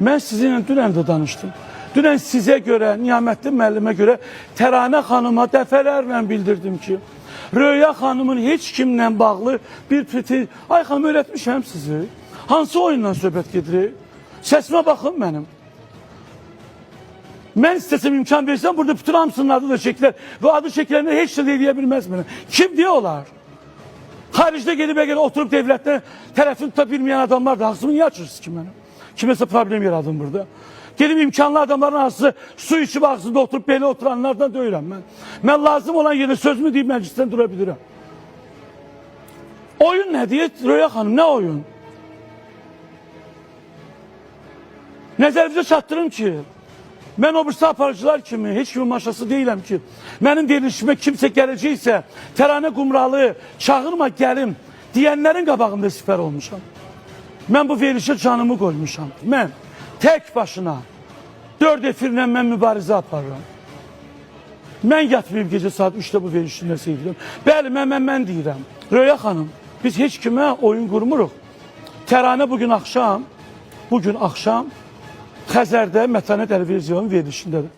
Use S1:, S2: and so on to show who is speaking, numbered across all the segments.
S1: Mən sizinlə dünən də danışdım. Dünən sizə görə, Niyamətli müəllimə görə Təranə xanıma dəfələrlə bildirdim ki, Röya xanımın heç kimlə bağlı bir piti... Ay xanım, öyrətmişəm sizi. Hansı oyundan söhbət gedir? Səsimə baxın mənim. Mən istəsəm imkan versəm, burada bütün hamısının adı da çəkilər və adı çəkilərini heç də eləyə bilməz mənə. Kim deyə olar? Xaricdə gedib əgər oturub devlətlə tərəfini tuta bilməyən adamlar da haqqımı niyə açırsınız ki mənə? Kiməsə problem yaradım burada. Gelib imkanlı adamların arası su içib ağzında oturup belə oturanlardan deyirəm mən. Mən lazım olan yerine sözümü deyib məclisdən dura bilirəm. Oyun nə deyir? Röya xanım, nə oyun? Nəzərinizə çatdırım ki, mən o birisi aparıcılar kimi, heç kimin maşası deyiləm ki, mənim verilişimə kimsə gələcəksə, Təranə Qumralı, çağırma gəlim, deyənlərin qabağında sifər olmuşam. Mən bu verilişə canımı qoymuşam. Mən tək başına 4 efirlə mən mübarizə aparıram. Mən yatmayıb gecə saat 3-də bu verilişi nəsə edirəm. Bəli, mən deyirəm. Röya xanım, biz heç kimə oyun qurmuruq. Təranə bugün axşam Xəzərdə Mətanət Əlverziyanın verilişindədir.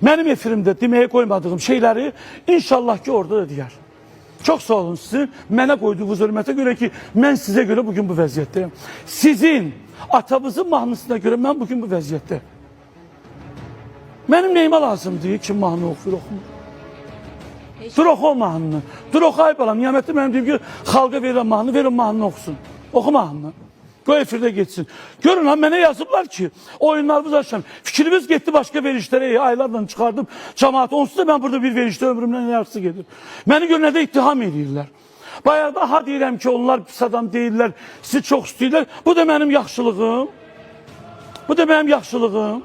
S1: Mənim efirimdə deməyə qoymadığım şeyləri inşallah ki orada da deyər. Çox sağ olun sizin mənə qoyduğunuz hörmətə görə ki, mən sizə görə bugün bu vəziyyətdəyim. Sizin atamızın mahnısına görə mən bugün bu vəziyyətdəyim. Mənim neyimə lazımdır ki, mahnı oxuyur, oxumur. Dur oxu o mahnını. Dur oxu ay balam. Niyamətli mənim deyim ki, xalqa verin mahnı, verin mahnını oxusun. Oxu mahnını. Qoy efirdə geçsin. Görün ha, mənə yazıblar ki, oyunlarımız açacağım. Fikrimiz getdi başqa verişlərə, aylarla çıxardım cəmaat. Onsuz da mən burada bir verişdə ömrümdən yarısı gedir. Məni görünədə ittiham edirlər. Bayaqda ha deyirəm ki, onlar pis adam deyirlər, sizi çox istəyirlər. Bu da mənim yaxşılığım. Bu da mənim yaxşılığım.